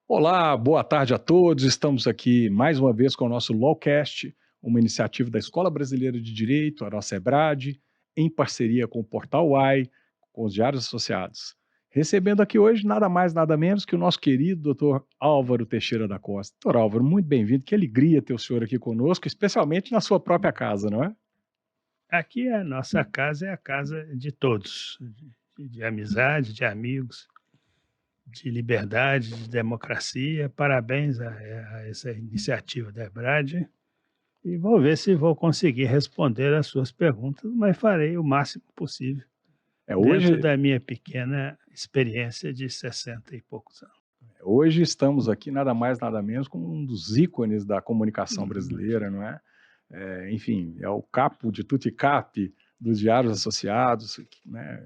Olá, boa tarde a todos. Estamos aqui mais uma vez com o nosso LawCast, uma iniciativa da Escola Brasileira de Direito, a nossa EBRAD, em parceria com o Portal UAI, com os Diários Associados. Recebendo aqui hoje nada mais, nada menos que o nosso querido doutor Álvaro Teixeira da Costa. Doutor Álvaro, muito bem-vindo. Que alegria ter o senhor aqui conosco, especialmente na sua própria casa, não é? Aqui a nossa casa é a casa de todos, de amizade, de amigos, de liberdade, de democracia. Parabéns a essa iniciativa da EBRAD e vou ver se vou conseguir responder as suas perguntas, mas farei o máximo possível dentro Hoje, da minha pequena experiência de 60 e poucos anos. hoje estamos aqui nada mais, nada menos com um dos ícones da comunicação Uhum. brasileira, não é? Enfim, é o capo de tutti capi dos Diários Associados, né?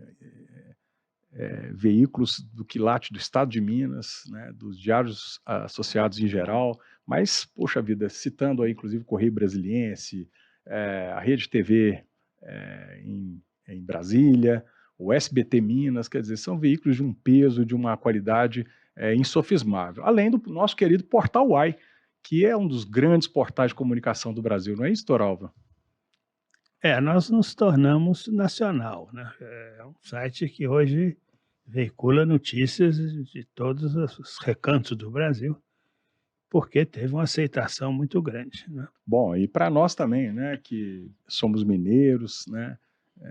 Veículos do quilate do Estado de Minas, né? Dos Diários Associados em geral, mas, poxa vida, citando aí inclusive o Correio Brasiliense, a Rede TV em Brasília, o SBT Minas, quer dizer, são veículos de um peso, de uma qualidade insofismável. Além do nosso querido Portal UAI, que é um dos grandes portais de comunicação do Brasil, não é isso, Toralva? Nós nos tornamos nacional, né? É um site que hoje veicula notícias de todos os recantos do Brasil, porque teve uma aceitação muito grande, né. Bom, e para nós também, né, que somos mineiros, né,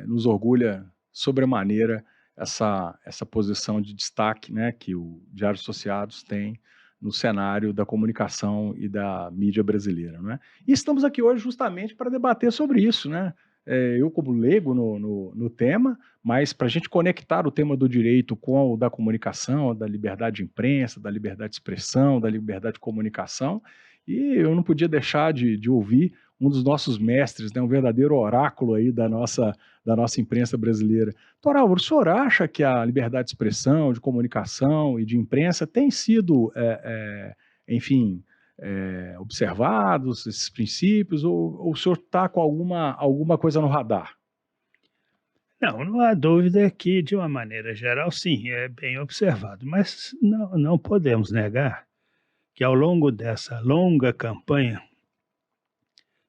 nos orgulha sobremaneira essa posição de destaque, né, que o Diário Associados tem no cenário da comunicação e da mídia brasileira, não é? E estamos aqui hoje justamente para debater sobre isso, né? Eu como leigo no tema, mas para a gente conectar o tema do direito com o da comunicação, da liberdade de imprensa, da liberdade de expressão, da liberdade de comunicação, e eu não podia deixar de ouvir um dos nossos mestres, né, um verdadeiro oráculo aí da nossa imprensa brasileira. Toral, o senhor acha que a liberdade de expressão, de comunicação e de imprensa tem sido, enfim, observados esses princípios, ou o senhor está com alguma coisa no radar? Não há dúvida que, de uma maneira geral, sim, é bem observado, mas não podemos negar que, ao longo dessa longa campanha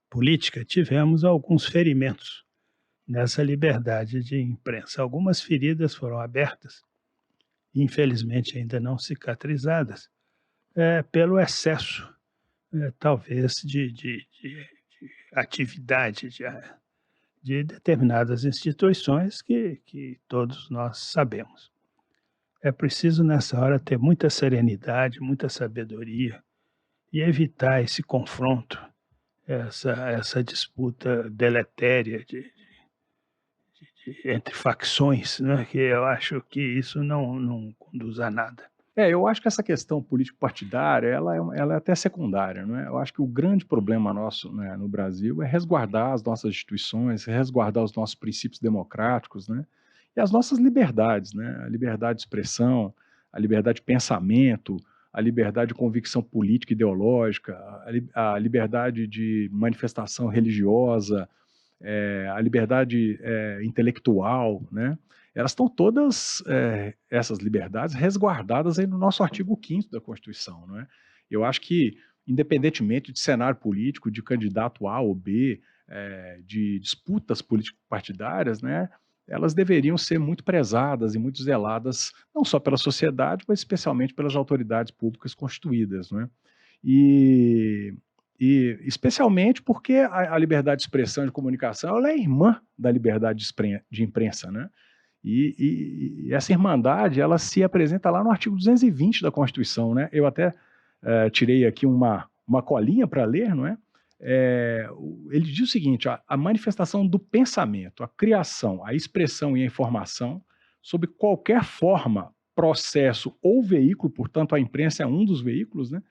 política, tivemos alguns ferimentos nessa liberdade de imprensa. Algumas feridas foram abertas, infelizmente ainda não cicatrizadas, pelo excesso, talvez, de atividade de determinadas instituições que todos nós sabemos. É preciso, nessa hora, ter muita serenidade, muita sabedoria e evitar esse confronto, essa disputa deletéria entre facções, né, que eu acho que isso não conduz a nada. Eu acho que essa questão político-partidária, ela é até secundária, não é? Eu acho que o grande problema nosso, né, no Brasil é resguardar as nossas instituições, resguardar os nossos princípios democráticos, né, e as nossas liberdades, né, a liberdade de expressão, a liberdade de pensamento, a liberdade de convicção política e ideológica, a liberdade de manifestação religiosa, a liberdade intelectual, né? Elas estão todas, essas liberdades, resguardadas aí no nosso artigo 5º da Constituição, não é? Eu acho que, independentemente de cenário político, de candidato A ou B, de disputas político-partidárias, né, elas deveriam ser muito prezadas e muito zeladas, não só pela sociedade, mas especialmente pelas autoridades públicas constituídas, não é? E e especialmente porque a liberdade de expressão e de comunicação, ela é irmã da liberdade de imprensa, né? E essa irmandade, ela se apresenta lá no artigo 220 da Constituição, né? Eu até tirei aqui uma colinha para ler, não é? Ele diz o seguinte: a manifestação do pensamento, a criação, a expressão e a informação, sob qualquer forma, processo ou veículo, portanto a imprensa é um dos veículos, né?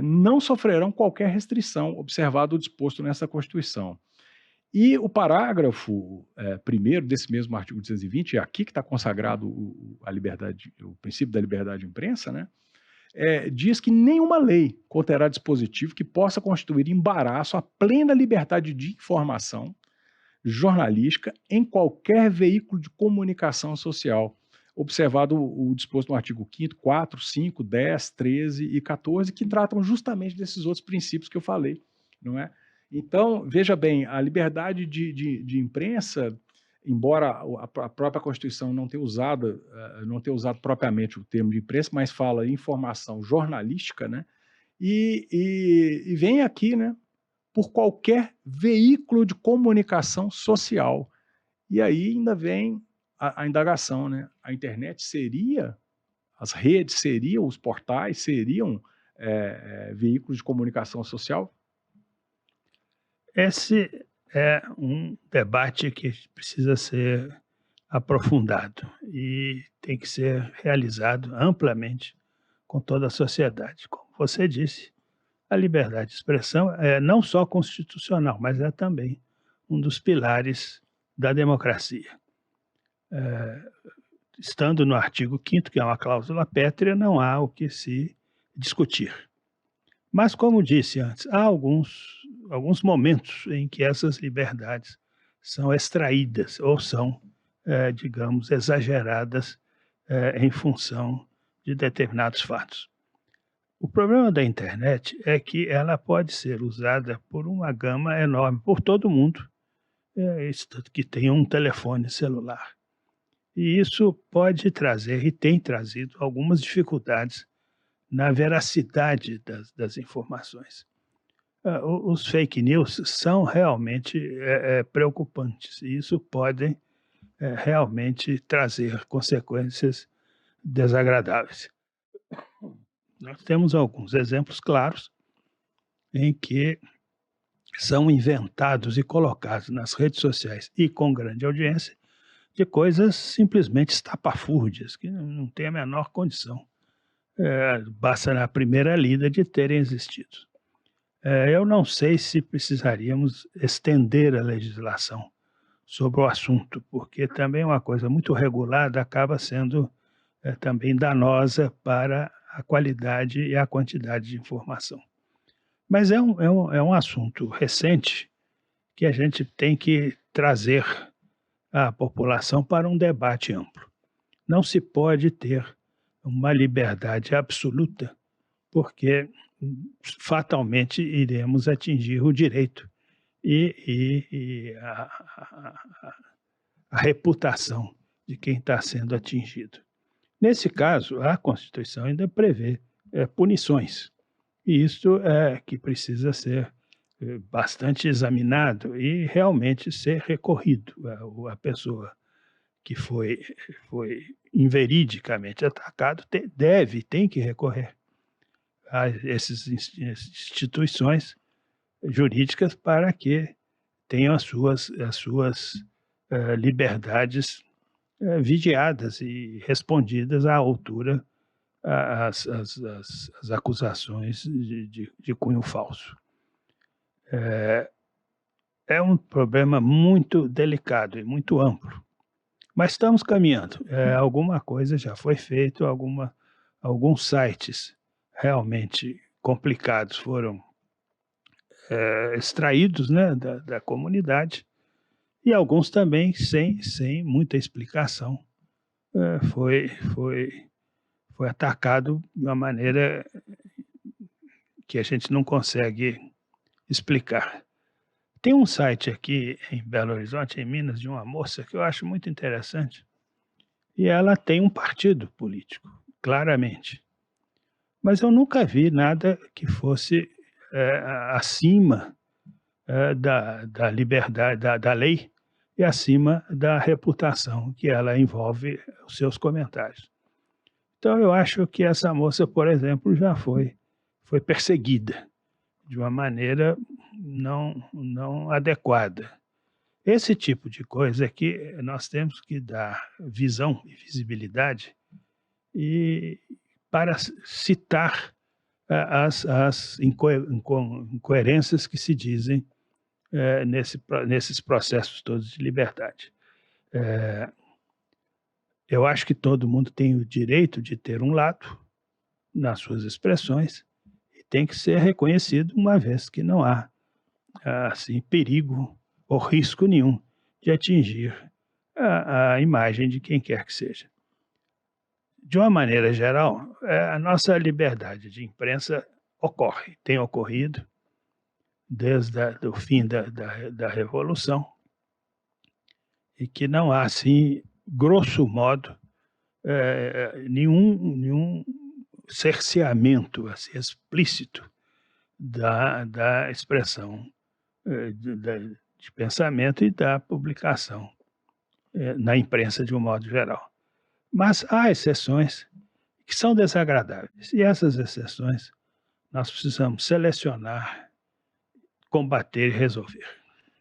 Não sofrerão qualquer restrição, observado o disposto nessa Constituição. E o parágrafo primeiro desse mesmo artigo 220, é aqui que está consagrado a liberdade, o princípio da liberdade de imprensa, né? Diz que nenhuma lei conterá dispositivo que possa constituir embaraço à plena liberdade de informação, jornalística em qualquer veículo de comunicação social, observado o disposto no artigo 5º, 4, 5, 10, 13 e 14, que tratam justamente desses outros princípios que eu falei, não é? Então, veja bem, a liberdade de imprensa, embora a própria Constituição não tenha usado propriamente o termo de imprensa, mas fala informação jornalística, né? E vem aqui, né, por qualquer veículo de comunicação social. E aí ainda vem a indagação, né? A internet seria, as redes seriam, os portais seriam veículos de comunicação social? Esse é um debate que precisa ser aprofundado e tem que ser realizado amplamente com toda a sociedade. Como você disse, a liberdade de expressão é não só constitucional, mas é também um dos pilares da democracia. Estando no artigo 5º, que é uma cláusula pétrea, não há o que se discutir. Mas, como disse antes, há alguns momentos em que essas liberdades são extraídas ou são, digamos, exageradas em função de determinados fatos. O problema da internet é que ela pode ser usada por uma gama enorme, por todo mundo que tem um telefone celular. E isso pode trazer, e tem trazido, algumas dificuldades na veracidade das informações. Os fake news são realmente preocupantes, e isso pode realmente trazer consequências desagradáveis. Nós temos alguns exemplos claros em que são inventados e colocados nas redes sociais e com grande audiência de coisas simplesmente estapafúrdias, que não têm a menor condição. Basta na primeira lida de terem existido. Eu não sei se precisaríamos estender a legislação sobre o assunto, porque também uma coisa muito regulada acaba sendo também danosa para a qualidade e a quantidade de informação. Mas é um assunto recente que a gente tem que trazer a população para um debate amplo. Não se pode ter uma liberdade absoluta, porque fatalmente iremos atingir o direito e a reputação de quem está sendo atingido. Nesse caso, a Constituição ainda prevê punições, e isso é que precisa ser bastante examinado e realmente ser recorrido. A pessoa que foi inveridicamente atacado tem que recorrer a essas instituições jurídicas para que tenham as suas liberdades vigiadas e respondidas à altura às acusações de cunho falso. É um problema muito delicado e muito amplo, mas estamos caminhando. Alguma coisa já foi feita, alguns sites realmente complicados foram extraídos, né, da comunidade, e alguns também sem muita explicação foi atacado de uma maneira que a gente não consegue explicar. Tem um site aqui em Belo Horizonte, em Minas, de uma moça que eu acho muito interessante, e ela tem um partido político, claramente. Mas eu nunca vi nada que fosse acima da liberdade, da lei, e acima da reputação que ela envolve os seus comentários. Então eu acho que essa moça, por exemplo, já foi perseguida de uma maneira não adequada. Esse tipo de coisa é que nós temos que dar visão e visibilidade e para citar as incoerências que se dizem nesses processos todos de liberdade. Eu acho que todo mundo tem o direito de ter um lado nas suas expressões e tem que ser reconhecido, uma vez que não há assim perigo ou risco nenhum de atingir a imagem de quem quer que seja. De uma maneira geral, a nossa liberdade de imprensa tem ocorrido desde o fim da Revolução, e que não há, assim, grosso modo, nenhum cerceamento assim, explícito da expressão de pensamento e da publicação na imprensa de um modo geral. Mas há exceções que são desagradáveis, e essas exceções nós precisamos selecionar, combater e resolver.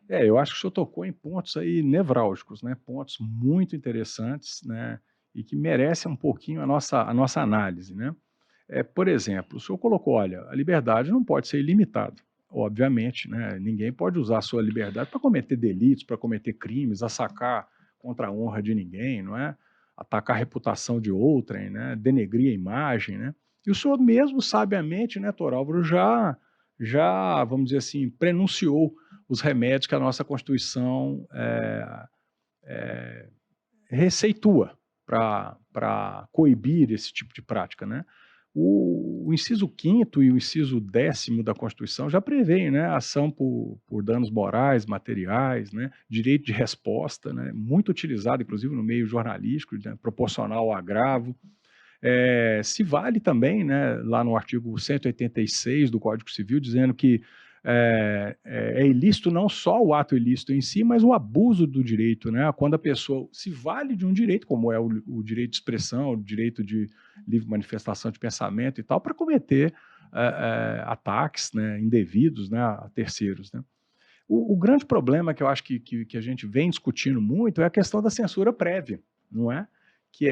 Eu acho que o senhor tocou em pontos aí nevrálgicos, né? Pontos muito interessantes, né? E que merecem um pouquinho a nossa análise, né? Por exemplo, o senhor colocou, olha, a liberdade não pode ser ilimitada, obviamente, né? Ninguém pode usar a sua liberdade para cometer delitos, para cometer crimes, assacar contra a honra de ninguém, não é? Atacar a reputação de outrem, né? Denegrir a imagem, né? E o senhor mesmo, sabiamente, né, Dr. Álvaro, já, vamos dizer assim, prenunciou os remédios que a nossa Constituição receitua para coibir esse tipo de prática, né? O inciso 5º e o inciso 10º da Constituição já prevêem, né, ação por danos morais, materiais, né, direito de resposta, né, muito utilizado, inclusive, no meio jornalístico, né, proporcional ao agravo. Se vale também, né, lá no artigo 186 do Código Civil, dizendo que é ilícito não só o ato ilícito em si, mas o abuso do direito, né? Quando a pessoa se vale de um direito, como é o direito de expressão, o direito de livre manifestação de pensamento e tal, para cometer ataques, né, indevidos, né, a terceiros, né? O grande problema que eu acho que a gente vem discutindo muito é a questão da censura prévia, não é? Que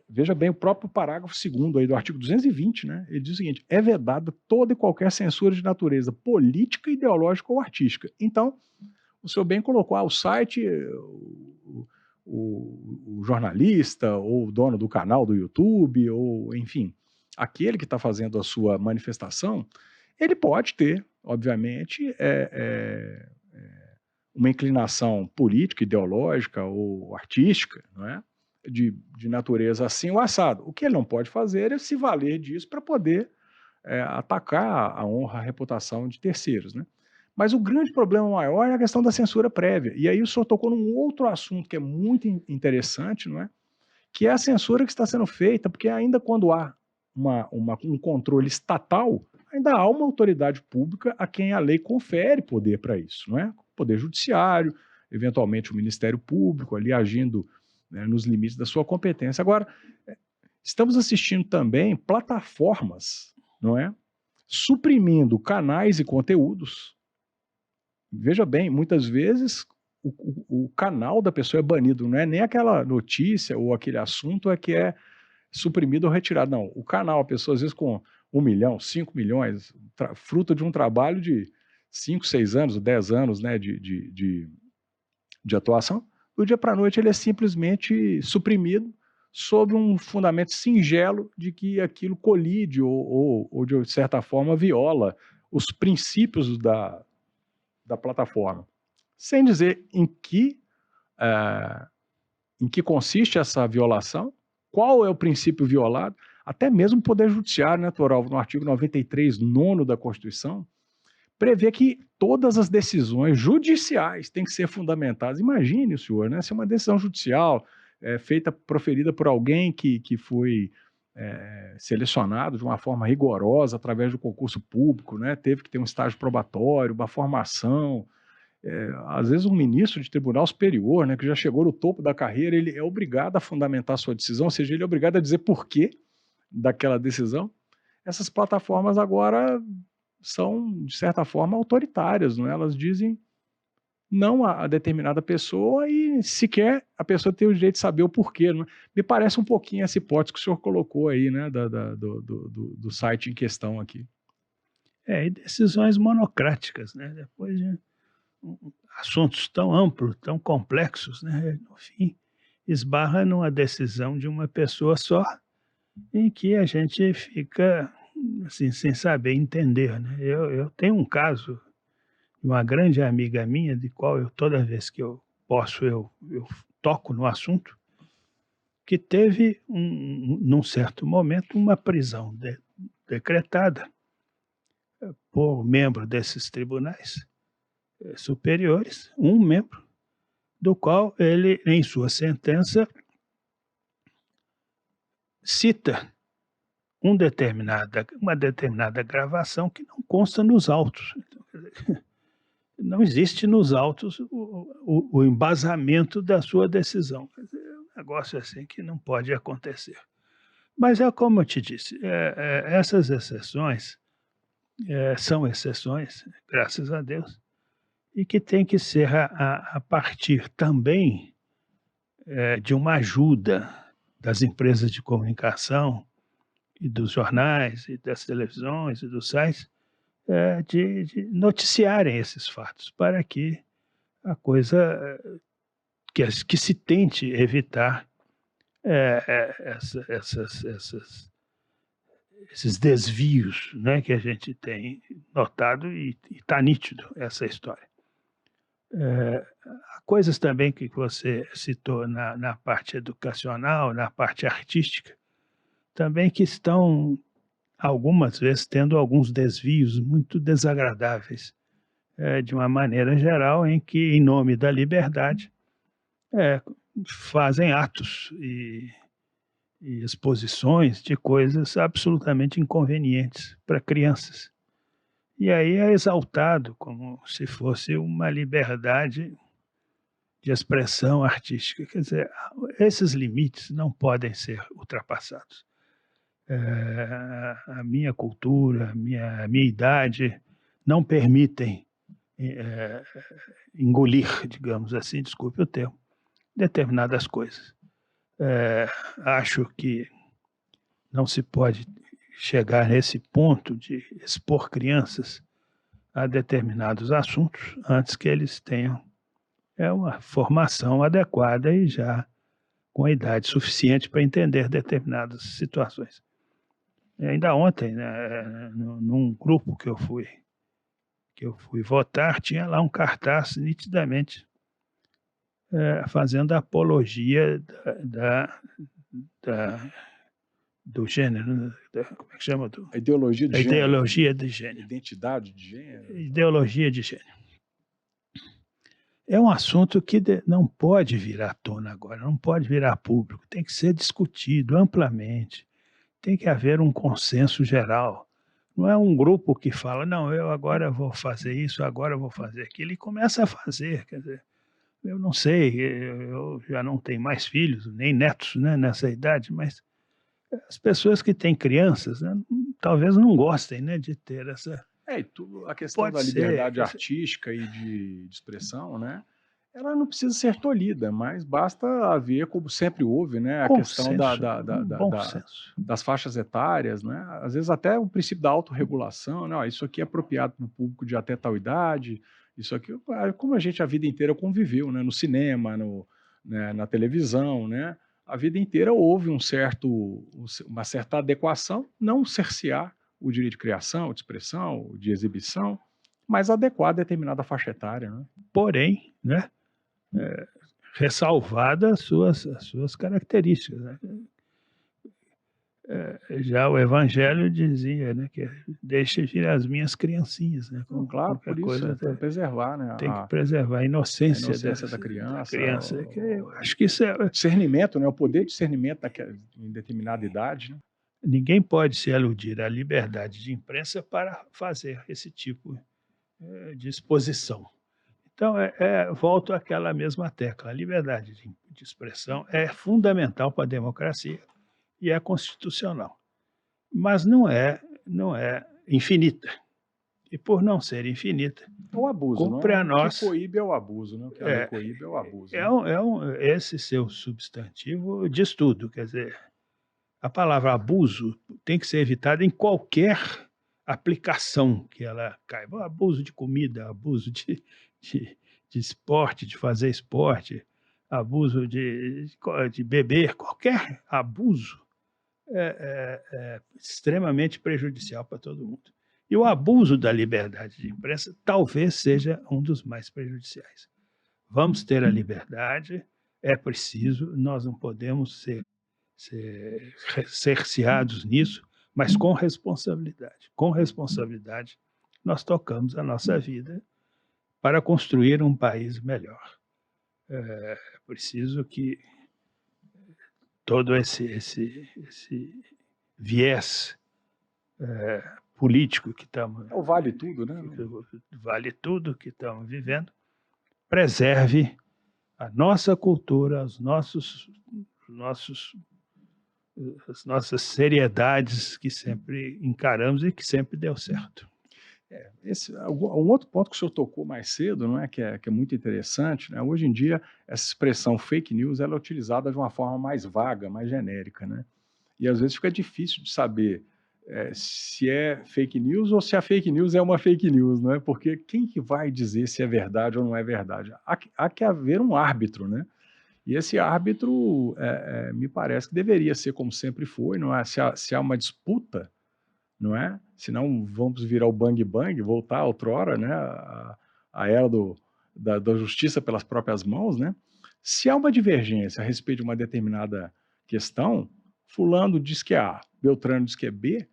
veja bem, o próprio parágrafo 2º aí do artigo 220, né? Ele diz o seguinte: é vedada toda e qualquer censura de natureza política, ideológica ou artística. Então, o senhor bem colocou, o site, o jornalista, ou o dono do canal do YouTube, ou enfim, aquele que está fazendo a sua manifestação, ele pode ter, obviamente, uma inclinação política, ideológica ou artística, não é? De natureza assim ou assado. O que ele não pode fazer é se valer disso para poder atacar a honra, a reputação de terceiros, né? Mas o grande problema maior é a questão da censura prévia. E aí o senhor tocou num outro assunto que é muito interessante, não é? Que é a censura que está sendo feita, porque ainda quando há um controle estatal, ainda há uma autoridade pública a quem a lei confere poder para isso, não é? O Poder Judiciário, eventualmente o Ministério Público, ali agindo, né, nos limites da sua competência. Agora, estamos assistindo também plataformas, não é? Suprimindo canais e conteúdos. Veja bem, muitas vezes o canal da pessoa é banido, não é nem aquela notícia ou aquele assunto que é suprimido ou retirado, não. O canal, a pessoa às vezes com 1 milhão, 5 milhões, fruto de um trabalho de 5, 6 anos, 10 anos, né, de atuação, do dia para a noite ele é simplesmente suprimido sob um fundamento singelo de que aquilo colide ou de certa forma viola os princípios da plataforma, sem dizer em que consiste essa violação, qual é o princípio violado, até mesmo o Poder Judiciário, né, Toralvo, no artigo 93, 9º da Constituição, prevê que todas as decisões judiciais têm que ser fundamentadas. Imagine o senhor, né, se uma decisão judicial proferida por alguém que foi selecionado de uma forma rigorosa através do concurso público, né, teve que ter um estágio probatório, uma formação. Às vezes um ministro de tribunal superior, né, que já chegou no topo da carreira, ele é obrigado a fundamentar sua decisão, ou seja, ele é obrigado a dizer porquê daquela decisão. Essas plataformas agora são, de certa forma, autoritárias, não é? Elas dizem não a determinada pessoa e sequer a pessoa tem o direito de saber o porquê. Não é? Me parece um pouquinho essa hipótese que o senhor colocou aí, né, do site em questão aqui. E decisões monocráticas, né? Depois de assuntos tão amplos, tão complexos, né? No fim, esbarra numa decisão de uma pessoa só, em que a gente fica assim, sem saber entender, né? Eu tenho um caso de uma grande amiga minha, de qual eu, toda vez que eu posso, eu toco no assunto, que teve, num certo momento, uma prisão decretada por membro desses tribunais superiores, um membro, do qual ele, em sua sentença, cita uma determinada gravação que não consta nos autos. Então, não existe nos autos o embasamento da sua decisão. É um negócio assim que não pode acontecer. Mas é como eu te disse, essas exceções são exceções, graças a Deus, e que tem que ser a partir também de uma ajuda das empresas de comunicação e dos jornais e das televisões e dos sites, de noticiarem esses fatos para que a coisa, que se tente evitar esses desvios, né, que a gente tem notado e está nítido essa história. Há coisas também que você citou na parte educacional, na parte artística, também que estão, algumas vezes, tendo alguns desvios muito desagradáveis, de uma maneira geral, em que, em nome da liberdade, fazem atos e exposições de coisas absolutamente inconvenientes para crianças. E aí é exaltado como se fosse uma liberdade de expressão artística. Quer dizer, esses limites não podem ser ultrapassados. A minha cultura, a minha idade não permitem engolir, digamos assim, desculpe o termo, determinadas coisas. Acho que não se pode chegar nesse ponto de expor crianças a determinados assuntos antes que eles tenham uma formação adequada e já com a idade suficiente para entender determinadas situações. Ainda ontem, né, num grupo que eu fui votar, tinha lá um cartaz nitidamente fazendo apologia do gênero, como é que chama? A ideologia de gênero. Ideologia de gênero. Identidade de gênero. Ideologia de gênero. É um assunto que não pode vir à tona agora, não pode virar público, tem que ser discutido amplamente, tem que haver um consenso geral. Não é um grupo que fala, não, eu agora vou fazer isso, agora eu vou fazer aquilo, e começa a fazer. Quer dizer, eu não sei, eu já não tenho mais filhos, nem netos, né, nessa idade, mas as pessoas que têm crianças, né, talvez não gostem, né, de ter essa... E a questão da liberdade artística e de expressão, né, ela não precisa ser tolhida, mas basta haver, como sempre houve, né, a questão das faixas etárias, né, às vezes até o princípio da autorregulação, né, isso aqui é apropriado para o público de até tal idade, isso aqui, como a gente a vida inteira conviveu, né, no cinema, né, na televisão, né, a vida inteira houve uma certa adequação, não cercear o direito de criação, de expressão, de exibição, mas adequar a determinada faixa etária. Né? Porém, né, ressalvadas as suas características. Né? Já o Evangelho dizia, né, que deixe vir as minhas criancinhas. Né, claro, por isso, coisa, para preservar. Né, tem que preservar a inocência da criança. Eu acho que isso é... Discernimento, né, o poder de discernimento em determinada idade. Né? Ninguém pode se aludir à liberdade de imprensa para fazer esse tipo de exposição. Então, volto àquela mesma tecla. A liberdade de expressão é fundamental para a democracia e é constitucional. Mas não é infinita. E por não ser infinita, o abuso, cumpre a nós... O que coíbe é o abuso, né? O que a lei coíbe é o abuso. Esse seu substantivo diz tudo, quer dizer... A palavra abuso tem que ser evitada em qualquer aplicação que ela caiba. Abuso de comida, abuso de esporte, de fazer esporte, abuso de beber, qualquer abuso é extremamente prejudicial para todo mundo. E o abuso da liberdade de imprensa talvez seja um dos mais prejudiciais. Vamos ter a liberdade, é preciso, nós não podemos ser cerceados nisso, mas com responsabilidade. Com responsabilidade, nós tocamos a nossa vida para construir um país melhor. É preciso que todo esse viés político que estamos, É o vale tudo, né? vale tudo que estamos vivendo, preserve a nossa cultura, as nossas seriedades que sempre encaramos e que sempre deu certo. Um outro ponto que o senhor tocou mais cedo, não é, que é muito interessante, né? Hoje em dia, essa expressão fake news ela é utilizada de uma forma mais vaga, mais genérica, né? E às vezes fica difícil de saber se é fake news ou se a fake news é uma fake news, não é? Porque quem que vai dizer se é verdade ou não é verdade? Há que haver um árbitro, né? E esse árbitro, me parece que deveria ser como sempre foi, não é? Se há uma disputa, não é? Senão vamos virar o bang bang, voltar a outrora, né? A era da justiça pelas próprias mãos, né? Se há uma divergência a respeito de uma determinada questão, fulano diz que é A, Beltrano diz que é B,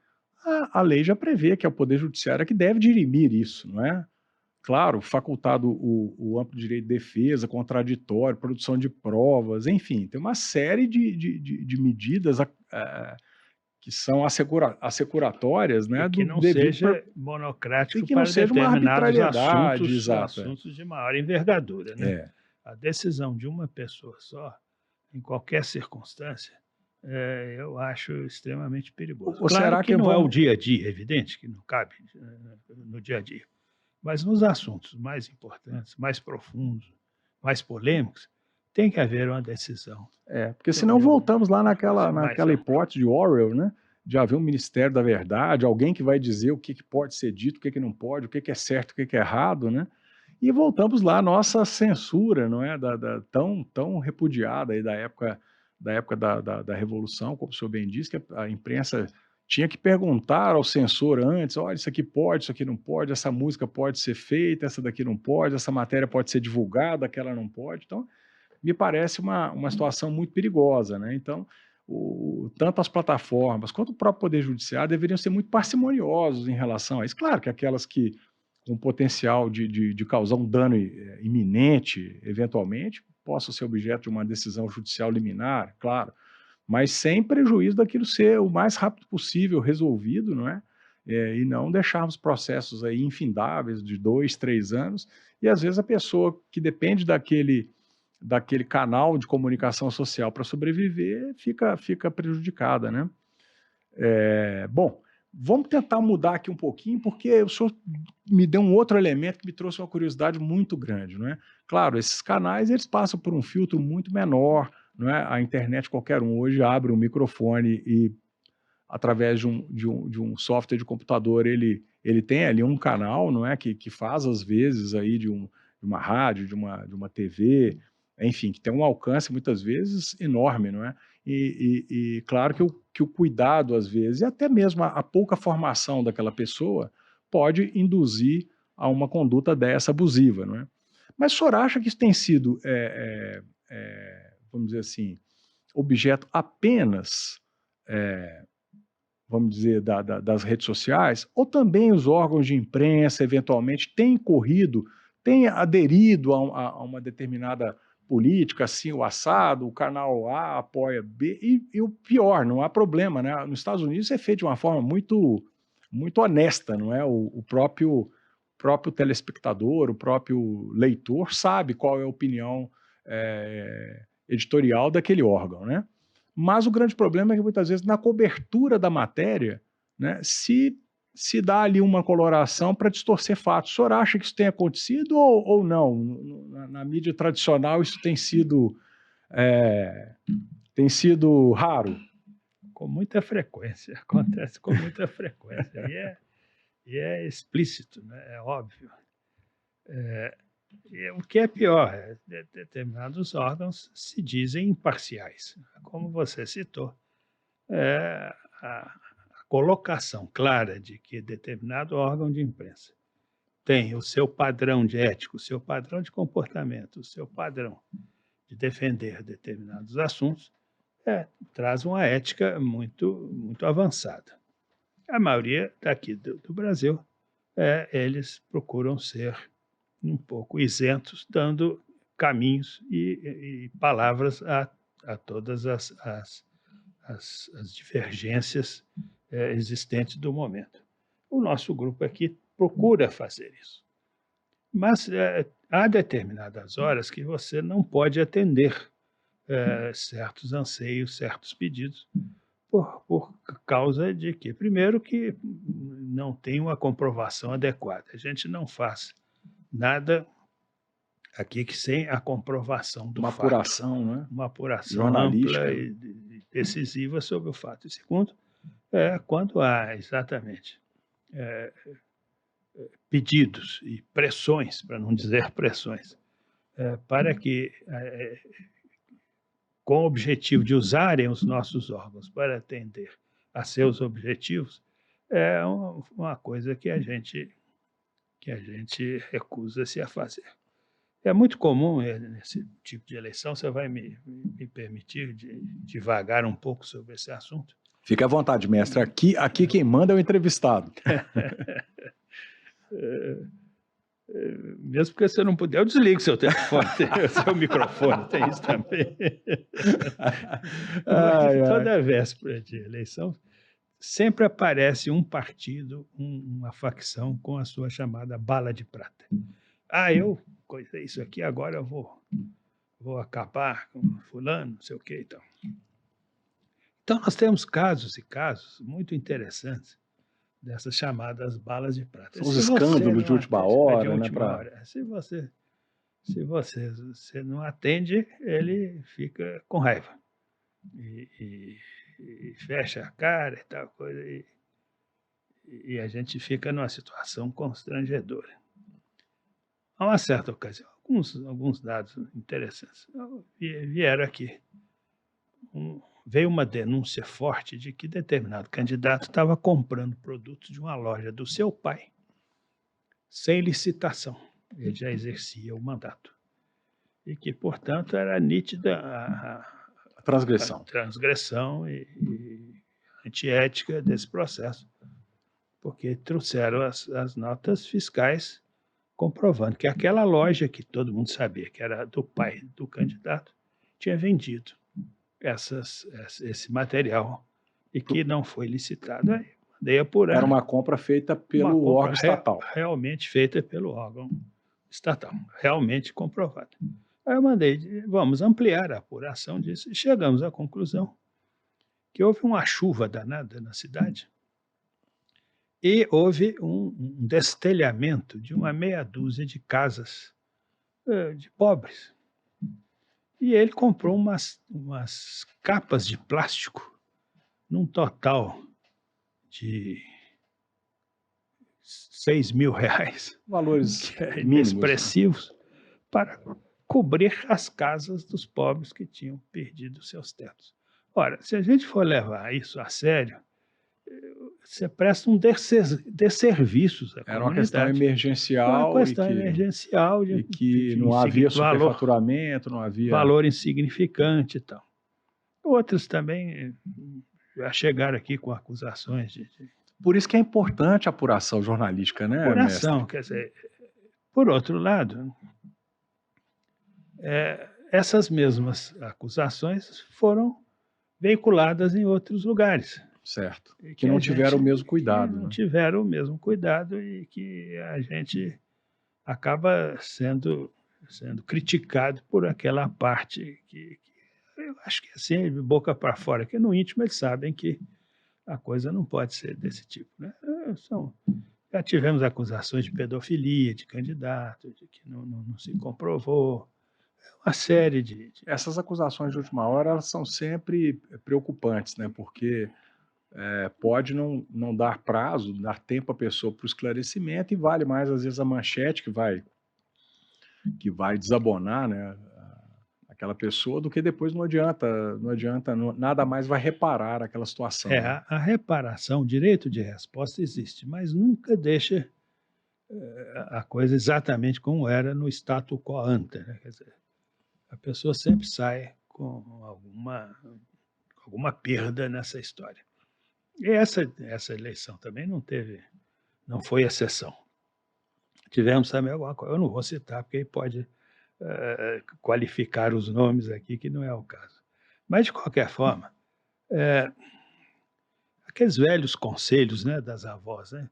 a lei já prevê que é o Poder Judiciário que deve dirimir isso, não é? Claro, facultado o amplo direito de defesa, contraditório, produção de provas, enfim, tem uma série de medidas que são assecuratórias, E né, que do não devido seja e monocrático que não para seja uma determinados arbitrariedade, exata. assuntos de maior envergadura, né? É. A decisão de uma pessoa só, em qualquer circunstância, eu acho extremamente perigoso. Ou Claro será que que não é o vamos... dia a dia, evidente que não cabe no dia a dia, mas nos assuntos mais importantes, mais profundos, mais polêmicos, tem que haver uma decisão. Porque senão voltamos lá naquela ampla. hipótese de Orwell, né? De haver um Ministério da Verdade, alguém que vai dizer o que pode ser dito, o que não pode, o que é certo, o que é errado, né? E voltamos lá à nossa censura, não é? Tão repudiada aí da época da Revolução, como o senhor bem disse, que a imprensa tinha que perguntar ao censor antes, olha, isso aqui pode, isso aqui não pode, essa música pode ser feita, essa daqui não pode, essa matéria pode ser divulgada, aquela não pode. Então, me parece uma situação muito perigosa, né? Então, tanto as plataformas quanto o próprio Poder Judiciário deveriam ser muito parcimoniosos em relação a isso. Claro que aquelas que com potencial de causar um dano iminente, eventualmente, possam ser objeto de uma decisão judicial liminar, claro, mas sem prejuízo daquilo ser o mais rápido possível resolvido, não é? E não deixarmos processos aí infindáveis de 2, 3 anos, e às vezes a pessoa que depende daquele canal de comunicação social para sobreviver fica prejudicada, né? Bom, vamos tentar mudar aqui um pouquinho, porque o senhor me deu um outro elemento que me trouxe uma curiosidade muito grande, não é? Claro, esses canais eles passam por um filtro muito menor, não é? A internet qualquer um hoje abre um microfone e através de um software de computador ele tem ali um canal, não é? Que faz às vezes aí de uma rádio, de uma TV, enfim, que tem um alcance muitas vezes enorme, não é? E claro que o cuidado, às vezes, e até mesmo a pouca formação daquela pessoa pode induzir a uma conduta dessa abusiva, não é? Mas o senhor acha que isso tem sido, vamos dizer assim, objeto apenas, vamos dizer, das redes sociais, ou também os órgãos de imprensa, eventualmente, têm aderido a uma determinada política, assim, o assado, o canal A apoia B, e o pior, não há problema, né? Nos Estados Unidos isso é feito de uma forma muito, muito honesta, não é? O próprio telespectador, o próprio leitor sabe qual é a opinião editorial daquele órgão, né? Mas o grande problema é que muitas vezes na cobertura da matéria, né, se dá ali uma coloração para distorcer fatos. O senhor acha que isso tem acontecido ou não? Na mídia tradicional isso tem sido raro? Com muita frequência, acontece com muita frequência. E é explícito, né? É óbvio. O que é pior, determinados órgãos se dizem imparciais. Como você citou, a colocação clara de que determinado órgão de imprensa tem o seu padrão de ético, o seu padrão de comportamento, o seu padrão de defender determinados assuntos, traz uma ética muito avançada. A maioria daqui do Brasil, eles procuram ser um pouco isentos, dando caminhos e palavras a todas as divergências existentes do momento. O nosso grupo aqui procura fazer isso. Mas há determinadas horas que você não pode atender certos anseios, certos pedidos, por causa de que, primeiro, que não tem uma comprovação adequada. A gente não faz nada aqui que sem a comprovação do Uma fato. apuração, né? Uma apuração Jornalística. ampla e decisiva sobre o fato. E segundo, quando há exatamente pedidos e pressões, para não dizer pressões, para que, com o objetivo de usarem os nossos órgãos para atender a seus objetivos, é uma coisa que a gente recusa-se a fazer. É muito comum nesse tipo de eleição, você vai me permitir divagar um pouco sobre esse assunto? Fique à vontade, mestre. Aqui quem manda é o entrevistado. Mesmo porque você não puder, eu desligo seu telefone, seu microfone, tem isso também. Toda véspera de eleição, sempre aparece um partido, uma facção com a sua chamada bala de prata. Eu coisei isso aqui, agora eu vou acabar com fulano, não sei o que e tal. Então, nós temos casos e casos muito interessantes dessas chamadas balas de prata. São os escândalos de última hora, né? Se você não atende, ele fica com raiva e fecha a cara e tal coisa, e a gente fica numa situação constrangedora. A uma certa ocasião, alguns dados interessantes vieram aqui. Veio uma denúncia forte de que determinado candidato estava comprando produtos de uma loja do seu pai sem licitação. Ele já exercia o mandato. E que, portanto, era nítida a transgressão e antiética desse processo, porque trouxeram as notas fiscais comprovando que aquela loja que todo mundo sabia que era do pai do candidato tinha vendido esse material e que não foi licitado. Aí mandei apurar. Era uma compra feita pelo órgão estatal. Realmente feita pelo órgão estatal, realmente comprovada. Aí eu mandei, vamos ampliar a apuração disso, e chegamos à conclusão que houve uma chuva danada na cidade e houve um destelhamento de uma meia dúzia de casas de pobres. E ele comprou umas capas de plástico num total de R$6.000. Valores inexpressivos, para cobrir as casas dos pobres que tinham perdido seus tetos. Ora, se a gente for levar isso a sério, você presta um desserviços à comunidade. Era uma questão emergencial. Uma questão emergencial. E que não havia superfaturamento, não havia... Valor insignificante e tal. Outros também já chegaram aqui com acusações de... Por isso que é importante a apuração jornalística, né, apuração, mestre? Quer dizer, por outro lado, essas mesmas acusações foram veiculadas em outros lugares. Certo. Que não tiveram o mesmo cuidado. Não tiveram o mesmo cuidado e que a gente acaba sendo criticado por aquela parte que eu acho que assim, de boca para fora, que no íntimo eles sabem que a coisa não pode ser desse tipo, né? Já tivemos acusações de pedofilia de candidato, de que não se comprovou, uma série de... Essas acusações de última hora, elas são sempre preocupantes, né? Porque pode não dar prazo, dar tempo à pessoa para o esclarecimento, e vale mais, às vezes, a manchete que vai desabonar, né, aquela pessoa, do que depois não adianta, nada mais vai reparar aquela situação, né. A reparação, o direito de resposta existe, mas nunca deixa a coisa exatamente como era no status quo ante, né? Quer dizer, a pessoa sempre sai com alguma perda nessa história. E essa eleição também não foi exceção. Tivemos também alguma coisa, eu não vou citar, porque aí pode qualificar os nomes aqui, que não é o caso. Mas, de qualquer forma, aqueles velhos conselhos, né, das avós, né?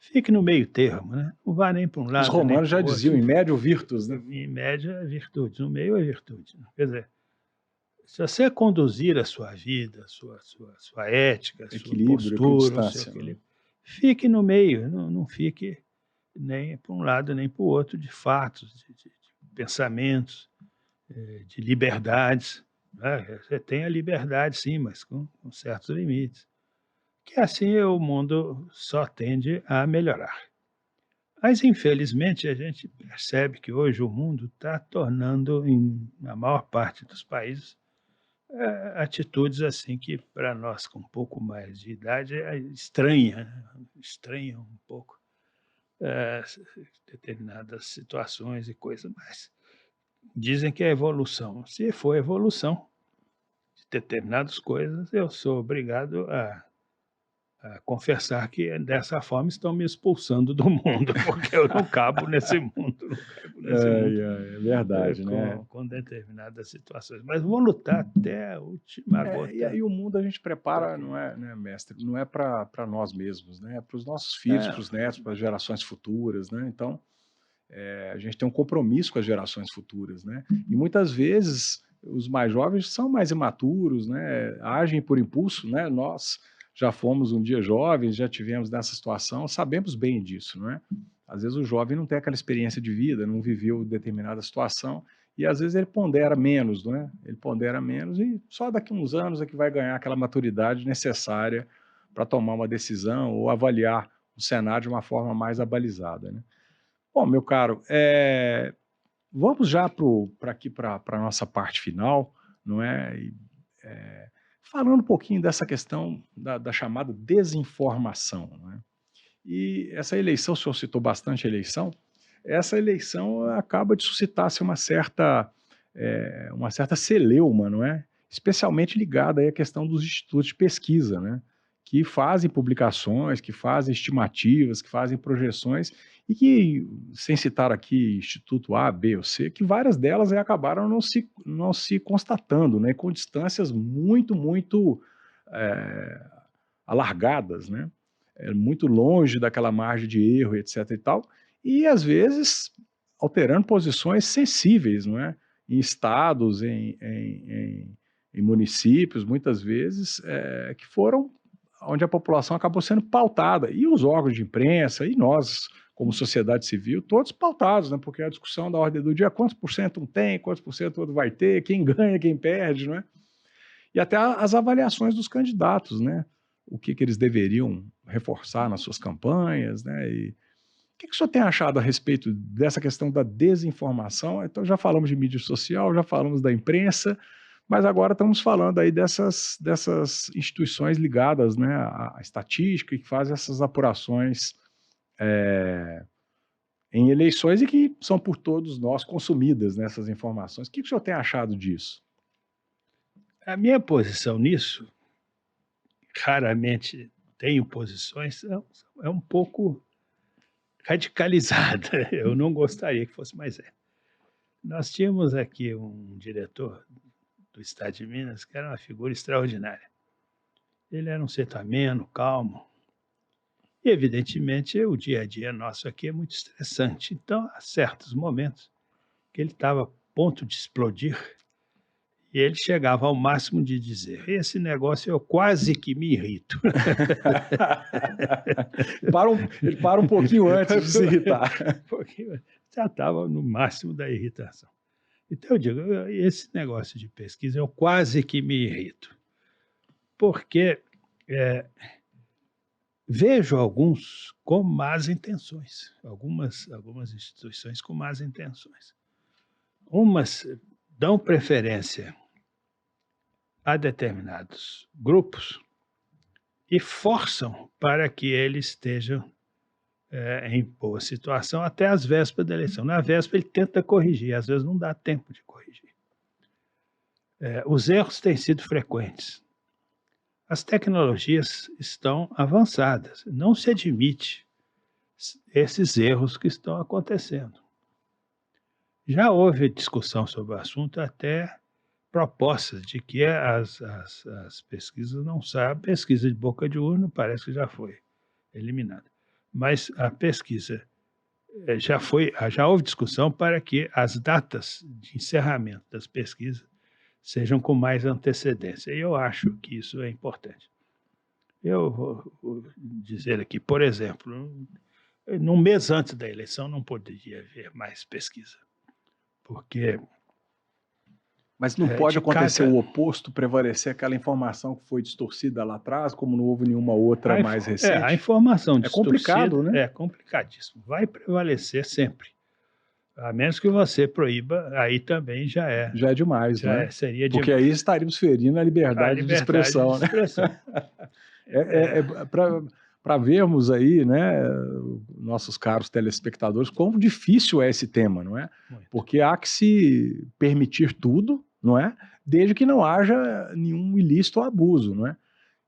Fique no meio termo, né? Não vá nem para um Os lado nem romanos para já o diziam: outro. "In medio virtus", né. Em média é virtude, no meio é virtude. Quer dizer, se você conduzir a sua vida, sua ética, a sua Equilíbrio, postura, o seu equidistância, né. equilíbrio, fique no meio, não fique nem para um lado nem para o outro de fatos, de pensamentos, de liberdades, né? Você tem a liberdade, sim, mas com certos limites. Que assim o mundo só tende a melhorar. Mas, infelizmente, a gente percebe que hoje o mundo está tornando, na maior parte dos países, atitudes assim que, para nós com um pouco mais de idade, é estranha, né? Estranha um pouco eh, determinadas situações e coisas, mas dizem que é evolução. Se for evolução de determinadas coisas, eu sou obrigado a confessar que dessa forma estão me expulsando do mundo, porque eu não cabo nesse mundo, não cabo nesse mundo Ai, ai, é verdade, né. com determinadas situações. Mas vou lutar até a última E gota. aí o mundo a gente Pra prepara, quê? não é, né, mestre, não é para nós mesmos, né, é para os nossos filhos, para Não, os netos, para as gerações futuras, né. Então, a gente tem um compromisso com as gerações futuras, né. E muitas vezes os mais jovens são mais imaturos, né, agem por impulso, né. Nós já fomos um dia jovens, já tivemos nessa situação, sabemos bem disso, não é. Às vezes o jovem não tem aquela experiência de vida, não viveu determinada situação, e às vezes ele pondera menos, não é. Ele pondera menos e só daqui a uns anos é que vai ganhar aquela maturidade necessária para tomar uma decisão ou avaliar o cenário de uma forma mais abalizada, né. Bom, meu caro, vamos já para aqui para a nossa parte final, não é? Falando um pouquinho dessa questão da chamada desinformação, não é? E essa eleição, o senhor citou bastante a eleição, essa eleição acaba de suscitar assim, uma certa celeuma, não é? Especialmente ligada aí à questão dos institutos de pesquisa, né? Que fazem publicações, que fazem estimativas, que fazem projeções e que, sem citar aqui Instituto A, B ou C, que várias delas acabaram não se constatando, né? Com distâncias muito, muito eh, alargadas, né? Muito longe daquela margem de erro, etc. e tal, e às vezes alterando posições sensíveis, não é? Em estados, em municípios, muitas vezes, que foram onde a população acabou sendo pautada, e os órgãos de imprensa, e nós, como sociedade civil, todos pautados, né? Porque a discussão da ordem do dia é quantos por cento um tem, quantos por cento outro vai ter, quem ganha, quem perde, não é? E até as avaliações dos candidatos, né? O que eles deveriam reforçar nas suas campanhas, né? E o que o senhor tem achado a respeito dessa questão da desinformação? Então, já falamos de mídia social, já falamos da imprensa, mas agora estamos falando aí dessas instituições ligadas, né, à estatística e que fazem essas apurações em eleições e que são por todos nós consumidas nessas informações. O que o senhor tem achado disso? A minha posição nisso, raramente tenho posições, é um pouco radicalizada. Eu não gostaria que fosse, mas é. Nós tínhamos aqui um diretor do Estado de Minas que era uma figura extraordinária. Ele era um ser ameno, calmo. E, evidentemente, o dia a dia nosso aqui é muito estressante. Então, há certos momentos que ele estava a ponto de explodir e ele chegava ao máximo de dizer: esse negócio eu quase que me irrito. Ele para um pouquinho antes de se irritar. Porque já estava no máximo da irritação. Então, eu digo: esse negócio de pesquisa eu quase que me irrito. Porque vejo alguns com más intenções, algumas instituições com más intenções. Umas dão preferência a determinados grupos e forçam para que eles estejam em boa situação até as vésperas da eleição. Na véspera ele tenta corrigir, às vezes não dá tempo de corrigir. Os erros têm sido frequentes. As tecnologias estão avançadas, não se admite esses erros que estão acontecendo. Já houve discussão sobre o assunto, até propostas de que as pesquisas não saem. A pesquisa de boca de urna parece que já foi eliminada. Mas a pesquisa já houve discussão para que as datas de encerramento das pesquisas sejam com mais antecedência. E eu acho que isso é importante. Eu vou dizer aqui, por exemplo, no mês antes da eleição não poderia haver mais pesquisa, porque... Mas não pode acontecer o oposto, prevalecer aquela informação que foi distorcida lá atrás, como não houve nenhuma outra mais recente? A informação distorcida complicado, né? É complicadíssimo. Vai prevalecer sempre. A menos que você proíba, aí também já é. Já é demais, né? Seria demais. Porque aí estaríamos ferindo a liberdade de expressão, né? Para vermos aí, né, nossos caros telespectadores, quão difícil é esse tema, não é? Muito. Porque há que se permitir tudo, não é? Desde que não haja nenhum ilícito ou abuso, não é?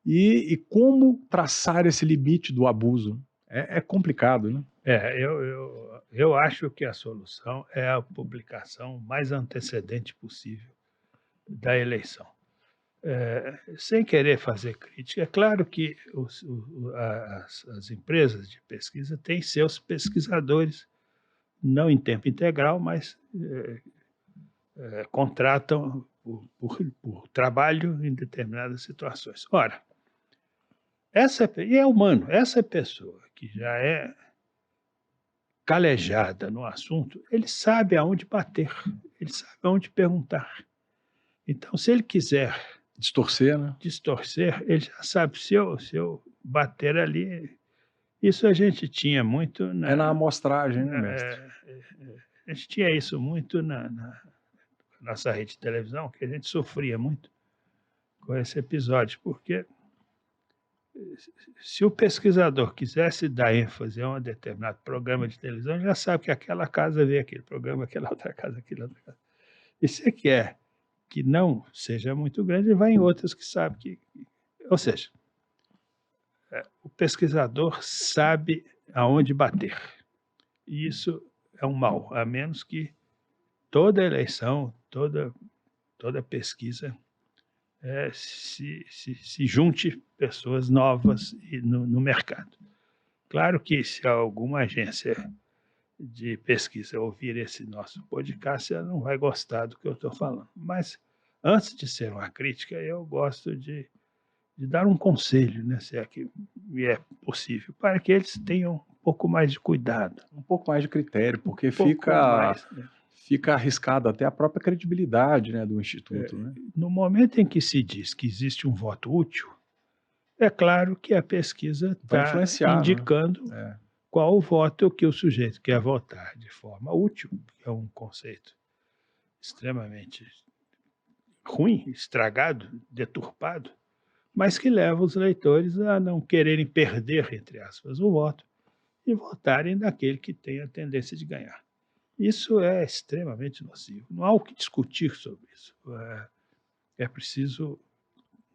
E como traçar esse limite do abuso? É complicado, né? Eu acho que a solução é a publicação mais antecedente possível da eleição. Sem querer fazer crítica, é claro que as empresas de pesquisa têm seus pesquisadores, não em tempo integral, mas contratam por trabalho em determinadas situações. Ora, e é humano, essa pessoa que já é calejada no assunto, ele sabe aonde bater, ele sabe aonde perguntar. Então, se ele quiser distorcer, né? Ele já sabe, se eu bater ali... Isso a gente tinha muito... na amostragem, né, mestre? A gente tinha isso muito na nossa rede de televisão, que a gente sofria muito com esse episódio, porque se o pesquisador quisesse dar ênfase a um determinado programa de televisão, já sabe que aquela casa vê aquele programa, aquela outra casa, aquela outra casa. E se quer que não seja muito grande, ele vai em outras que sabe que... Ou seja, o pesquisador sabe aonde bater. E isso é um mal, a menos que toda eleição, toda pesquisa se junte pessoas novas no mercado. Claro que se alguma agência de pesquisa ouvir esse nosso podcast, ela não vai gostar do que eu estou falando. Mas, antes de ser uma crítica, eu gosto de dar um conselho, né, se é que me é possível, para que eles tenham um pouco mais de cuidado. Um pouco mais de critério, porque fica arriscado até a própria credibilidade, né, do Instituto. Né? No momento em que se diz que existe um voto útil, é claro que a pesquisa está indicando, né, qual o voto que o sujeito quer votar de forma útil, que é um conceito extremamente ruim, estragado, deturpado, mas que leva os leitores a não quererem perder, entre aspas, o voto e votarem naquele que tem a tendência de ganhar. Isso é extremamente nocivo. Não há o que discutir sobre isso. É preciso...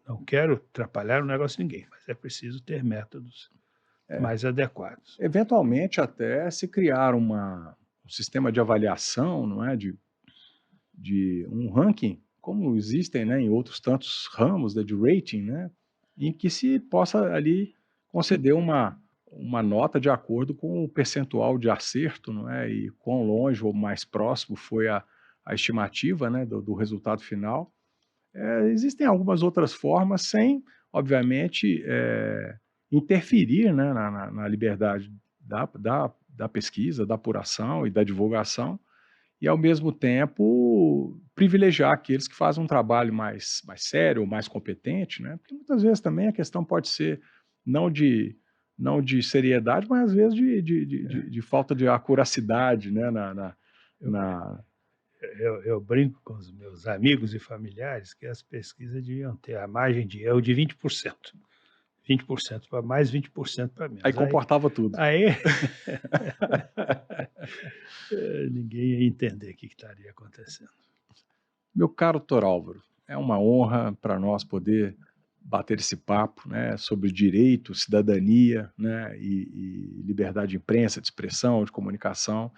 Não quero atrapalhar o negócio de ninguém, mas é preciso ter métodos mais adequados. Eventualmente, até se criar um sistema de avaliação, não é, de um ranking, como existem, né, em outros tantos ramos de rating, né, em que se possa ali conceder uma nota de acordo com o percentual de acerto, não é, e quão longe ou mais próximo foi a estimativa, né, do resultado final. Existem algumas outras formas sem, obviamente, interferir, né, na liberdade da pesquisa, da apuração e da divulgação, e, ao mesmo tempo, privilegiar aqueles que fazem um trabalho mais sério, mais competente, né? Porque muitas vezes também a questão pode ser não de seriedade, mas às vezes de falta de acuracidade, né, Eu brinco com os meus amigos e familiares que as pesquisas deviam ter a margem de erro de 20%. 20% para mais, 20% para Aí menos. comportava tudo. Aí ninguém ia entender o que estaria acontecendo. Meu caro Dr. Álvaro, é uma honra para nós poder bater esse papo, né, sobre direito, cidadania, né, e liberdade de imprensa, de expressão, de comunicação.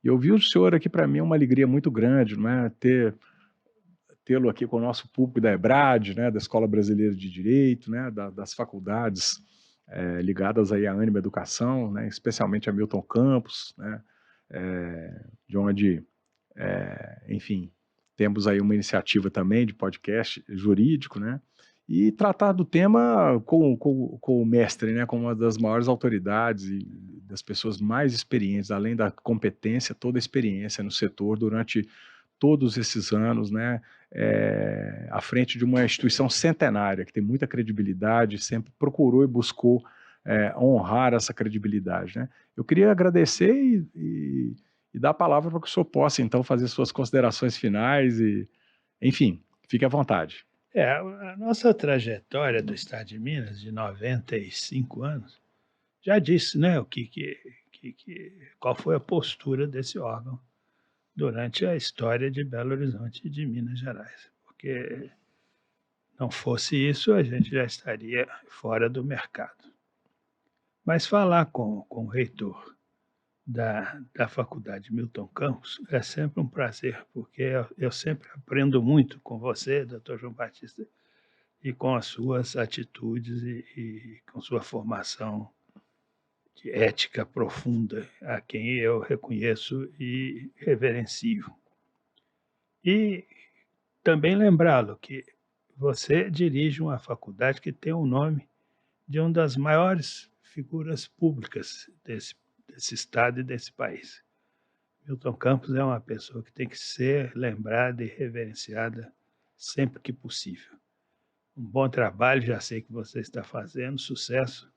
E ouvir o senhor aqui para mim é uma alegria muito grande, não é? Tê-lo aqui com o nosso público da EBRAD, né, da Escola Brasileira de Direito, né, das faculdades ligadas aí à Ânima Educação, né, especialmente a Milton Campos, né, de onde, enfim, temos aí uma iniciativa também de podcast jurídico, né, e tratar do tema com o mestre, né, com uma das maiores autoridades e das pessoas mais experientes, além da competência, toda a experiência no setor durante todos esses anos, né, à frente de uma instituição centenária, que tem muita credibilidade, sempre procurou e buscou honrar essa credibilidade, né. Eu queria agradecer e dar a palavra para que o senhor possa, então, fazer suas considerações finais e, enfim, fique à vontade. A nossa trajetória do Estado de Minas, de 95 anos, já disse, né, qual foi a postura desse órgão durante a história de Belo Horizonte e de Minas Gerais. Porque não fosse isso, a gente já estaria fora do mercado. Mas falar com o reitor da Faculdade Milton Campos é sempre um prazer, porque eu sempre aprendo muito com você, doutor João Batista, e com as suas atitudes e com sua formação de ética profunda, a quem eu reconheço e reverencio. E também lembrá-lo que você dirige uma faculdade que tem o nome de uma das maiores figuras públicas desse estado e desse país. Milton Campos é uma pessoa que tem que ser lembrada e reverenciada sempre que possível. Um bom trabalho, já sei que você está fazendo, sucesso,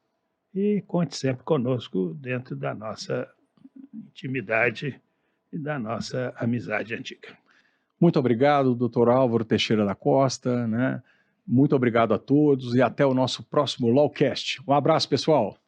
e conte sempre conosco dentro da nossa intimidade e da nossa amizade antiga. Muito obrigado, Dr. Álvaro Teixeira da Costa, né? Muito obrigado a todos e até o nosso próximo Lawcast. Um abraço, pessoal.